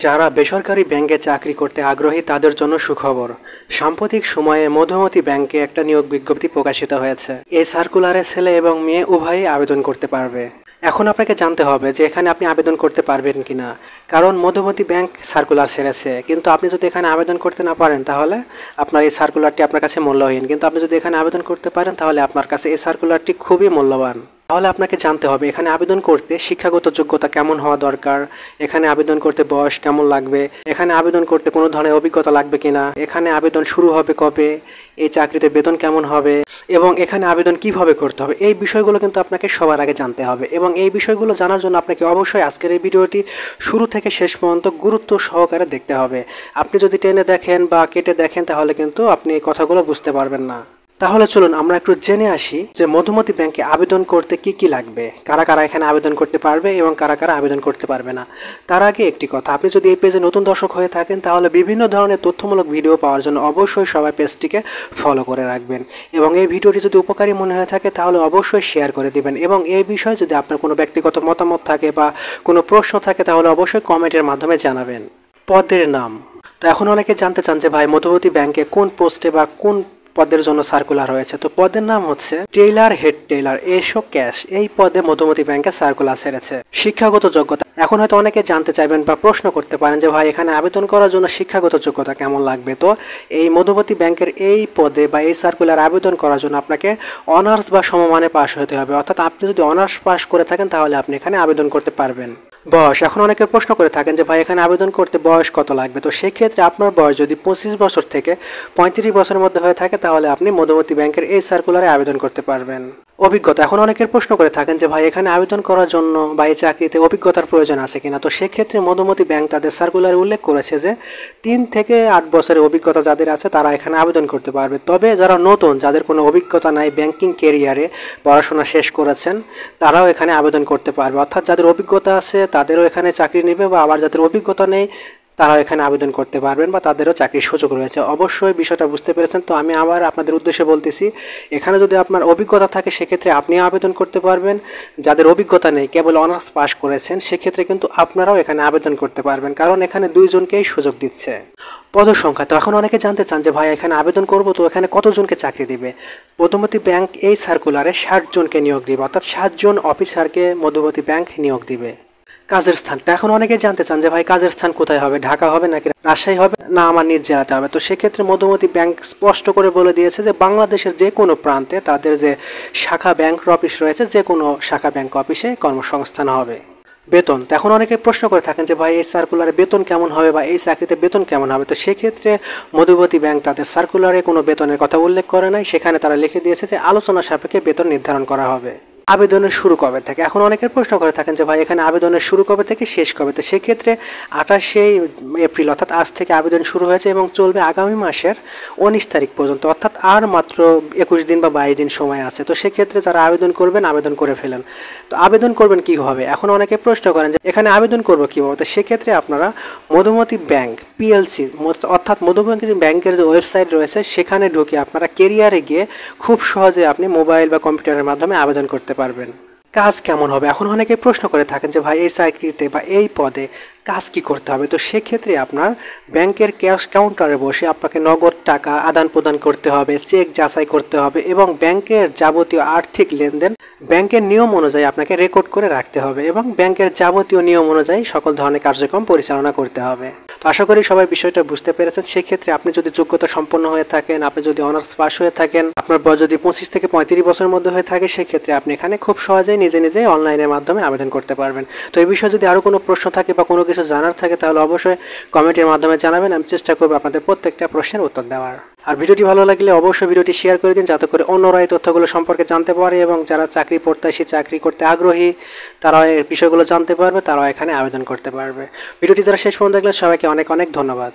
যারা বেসরকারি ব্যাংকে চাকরি করতে আগ্রহী তাদের জন্য সুখবর। সাম্প্রতিক সময়ে মধুমতি ব্যাংকে একটা নিয়োগ বিজ্ঞপ্তি প্রকাশিত হয়েছে। এই সার্কুলারে ছেলে এবং মেয়ে উভয়ই আবেদন করতে পারবে। এখন আপনাকে জানতে হবে যে এখানে আপনি আবেদন করতে পারবেন কিনা, কারণ মধুমতি ব্যাংক সার্কুলার ছেড়েছে, কিন্তু আপনি যদি এখানে আবেদন করতে না পারেন তাহলে আপনার এই সার্কুলারটি আপনার কাছে মূল্যহীন। কিন্তু আপনি যদি এখানে আবেদন করতে পারেন তাহলে আপনার কাছে এই সার্কুলারটি খুবই মূল্যবান। তাহলে আপনাকে জানতে হবে এখানে আবেদন করতে শিক্ষাগত যোগ্যতা কেমন হওয়া দরকার, এখানে আবেদন করতে বয়স কেমন লাগবে, এখানে আবেদন করতে কোনো ধরনের অভিজ্ঞতা লাগবে কিনা, এখানে আবেদন শুরু হবে কবে, এই চাকরিতে বেতন কেমন হবে এবং এখানে আবেদন কিভাবে করতে হবে, এই বিষয়গুলো কিন্তু আপনাকে সবার আগে জানতে হবে। এবং এই বিষয়গুলো জানার জন্য আপনাকে অবশ্যই আজকের এই ভিডিওটি শুরু থেকে শেষ পর্যন্ত গুরুত্ব সহকারে দেখতে হবে। আপনি যদি টেনে দেখেন বা কেটে দেখেন তাহলে কিন্তু আপনি এই কথাগুলো বুঝতে পারবেন না। তাহলে চলুন আমরা একটু জেনে আসি যে মধুমতি ব্যাংকে আবেদন করতে কি কি লাগবে, কারা কারা এখানে আবেদন করতে পারবে এবং কারা কারা আবেদন করতে পারবে না। তার আগে একটি কথা, আপনি যদি এই পেজে নতুন দর্শক হয়ে থাকেন তাহলে বিভিন্ন ধরনের তথ্যমূলক ভিডিও পাওয়ার জন্য অবশ্যই সবাই পেজটিকে ফলো করে রাখবেন এবং এই ভিডিওটি যদি উপকারী মনে হয়ে থাকে তাহলে অবশ্যই শেয়ার করে দিবেন। এবং এই বিষয়ে যদি আপনার কোনো ব্যক্তিগত মতামত থাকে বা কোনো প্রশ্ন থাকে তাহলে অবশ্যই কমেন্টের মাধ্যমে জানাবেন। পদের নাম, তো এখন অনেকে জানতে চান যে ভাই মধুমতি ব্যাংকে কোন পোস্টে বা কোন পদের জন্য সার্কুলার হয়েছে। তো পদের নাম হচ্ছে টেইলার, হেড টেইলার, এসো ক্যাশ। এই পদে মধুমতি ব্যাংকে সার্কুলার ছেড়েছে। শিক্ষাগত যোগ্যতা, এখন হয়তো অনেকে জানতে চাইবেন বা প্রশ্ন করতে পারেন যে ভাই এখানে আবেদন করার জন্য শিক্ষাগত যোগ্যতা কেমন লাগবে। তো এই মধুমতি ব্যাংকের এই পদে বা এই সার্কুলার আবেদন করার জন্য আপনাকে অনার্স বা সমমানে পাশ হতে হবে, অর্থাৎ আপনি যদি অনার্স পাস করে থাকেন তাহলে আপনি এখানে আবেদন করতে পারবেন। বয়স, এখন অনেকে প্রশ্ন করে থাকেন যে ভাই এখানে আবেদন করতে বয়স কত লাগবে। তো সেক্ষেত্রে আপনার বয়স যদি 25 বছর থেকে 35 বছরের মধ্যে হয়ে থাকে তাহলে আপনি মধুমতি ব্যাংকের এই সার্কুলারে আবেদন করতে পারবেন। অভিজ্ঞতা, এখন অনেকের প্রশ্ন করে থাকেন যে ভাই এখানে আবেদন করার জন্য বা এই চাকরিতে অভিজ্ঞতার প্রয়োজন আছে কিনা। তো সেক্ষেত্রে মধুমতি ব্যাংক তাদের সার্কুলারে উল্লেখ করেছে যে 3 থেকে 8 বছরের অভিজ্ঞতা যাদের আছে তারা এখানে আবেদন করতে পারবে। তবে যারা নতুন, যাদের কোনো অভিজ্ঞতা নাই, ব্যাংকিং ক্যারিয়ারে পড়াশোনা শেষ করেছেন, তারাও এখানে আবেদন করতে পারবে। অর্থাৎ যাদের অভিজ্ঞতা আছে তাদেরও এখানে চাকরি নেবে, বা আবার যাদের অভিজ্ঞতা নেই তারাও এখানে আবেদন করতে পারবেন বা তাদেরও চাকরির সুযোগ রয়েছে। অবশ্যই বিষয়টা বুঝতে পেরেছেন। তো আমি আবার আপনাদের উদ্দেশ্যে বলতেছি, এখানে যদি আপনার অভিজ্ঞতা থাকে সেক্ষেত্রে আপনিও আবেদন করতে পারবেন। যাদের অভিজ্ঞতা নেই, কেবল অনার্স পাস করেছেন, সেক্ষেত্রে কিন্তু আপনারাও এখানে আবেদন করতে পারবেন, কারণ এখানে দুইজনকেই সুযোগ দিচ্ছে। পদসংখ্যা, তো এখন অনেকে জানতে চান যে ভাই এখানে আবেদন করব তো এখানে কতজনকে চাকরি দিবে। মধুমতি ব্যাংক এই সার্কুলারে 60 জনকে নিয়োগ দিবে, অর্থাৎ 60 জন অফিসারকে মধুমতি ব্যাংক নিয়োগ দিবে। কাজের স্থান, তো এখন অনেকে জানতে চান যে ভাই কাজের স্থান কোথায় হবে, ঢাকা হবে নাকি রাজশাহী হবে না আমার নিজ জেলাতে হবে। তো সেক্ষেত্রে মধুমতি ব্যাংক স্পষ্ট করে বলে দিয়েছে যে বাংলাদেশের যে কোনো প্রান্তে তাদের যে শাখা ব্যাংক অফিস রয়েছে, যে কোনো শাখা ব্যাংক অফিসে কর্মসংস্থান হবে। বেতন, তো এখন অনেকে প্রশ্ন করে থাকেন যে ভাই এই সার্কুলারে বেতন কেমন হবে বা এই চাকরিতে বেতন কেমন হবে। তো সেক্ষেত্রে মধুমতি ব্যাংক তাদের সার্কুলারে কোনো বেতনের কথা উল্লেখ করে নাই, সেখানে তারা লিখে দিয়েছে যে আলোচনা সাপেক্ষে বেতন নির্ধারণ করা হবে। আবেদনের শুরু কবে থেকে, এখন অনেকের প্রশ্ন করে থাকেন যে ভাই এখানে আবেদনের শুরু কবে থেকে শেষ কবে। তো সেক্ষেত্রে 28 এপ্রিল অর্থাৎ আজ থেকে আবেদন শুরু হয়েছে এবং চলবে আগামী মাসের 19 তারিখ পর্যন্ত, অর্থাৎ আর মাত্র 21 দিন বা 22 দিন সময় আছে। তো সেক্ষেত্রে যারা আবেদন করবেন আবেদন করে ফেলেন। তো আবেদন করবেন কীভাবে, এখন অনেকে প্রশ্ন করেন যে এখানে আবেদন করবো কীভাবে। তো সেক্ষেত্রে আপনারা মধুমতি ব্যাংক পিএলসি অর্থাৎ মধুমতি ব্যাংকের যে ওয়েবসাইট রয়েছে সেখানে ঢুকে আপনারা কেরিয়ারে গিয়ে খুব সহজে আপনি মোবাইল বা কম্পিউটারের মাধ্যমে আবেদন করতে পারবেন। কাজ কেমন হবে, এখন অনেকে প্রশ্ন করে থাকেন যে ভাই এই চাকরিতে বা এই পদে কাজ কি করতে হবে। তো সেক্ষেত্রে আপনার ব্যাংকের ক্যাশ কাউন্টারে বসে আপনাকে নগদ টাকা আদান প্রদান করতে হবে, চেক যাচাই করতে হবে এবং ব্যাংকের যাবতীয় আর্থিক লেনদেন ব্যাংকের নিয়ম অনুযায়ী আপনাকে রেকর্ড করে রাখতে হবে এবং ব্যাংকের যাবতীয় নিয়ম অনুযায়ী সকল ধরনের কার্যক্রম পরিচালনা করতে হবে। তো আশা করি সবাই বিষয়টা বুঝতে পেরেছেন। সেক্ষেত্রে আপনি যদি যোগ্যতা সম্পন্ন হয়ে থাকেন, আপনি যদি অনার্স পাস হয়ে থাকেন, আপনার বয়স যদি 25 থেকে 35 বছরের মধ্যে হয়ে থাকে, সেক্ষেত্রে আপনি এখানে খুব সহজেই নিজে অনলাইনের মাধ্যমে আবেদন করতে পারবেন। তো এই বিষয়ে যদি আরও কোনো প্রশ্ন থাকে বা কোনো কিছু জানার থাকে তাহলে অবশ্যই কমেন্টের মাধ্যমে জানাবেন। আমি চেষ্টা করব আপনাদের প্রত্যেকটা প্রশ্নের উত্তর দেওয়ার। আর ভিডিওটি ভালো লাগলে অবশ্যই ভিডিওটি শেয়ার করে দিন, যাতে করে অন্যরা এই তথ্যগুলো সম্পর্কে জানতে পারে এবং যারা চাকরি প্রত্যাশী, চাকরি করতে আগ্রহী, তারা এই বিষয়গুলো জানতে পারবে, তারাও এখানে আবেদন করতে পারবে। ভিডিওটি যারা শেষ পর্যন্ত দেখলেন সবাইকে অনেক অনেক ধন্যবাদ।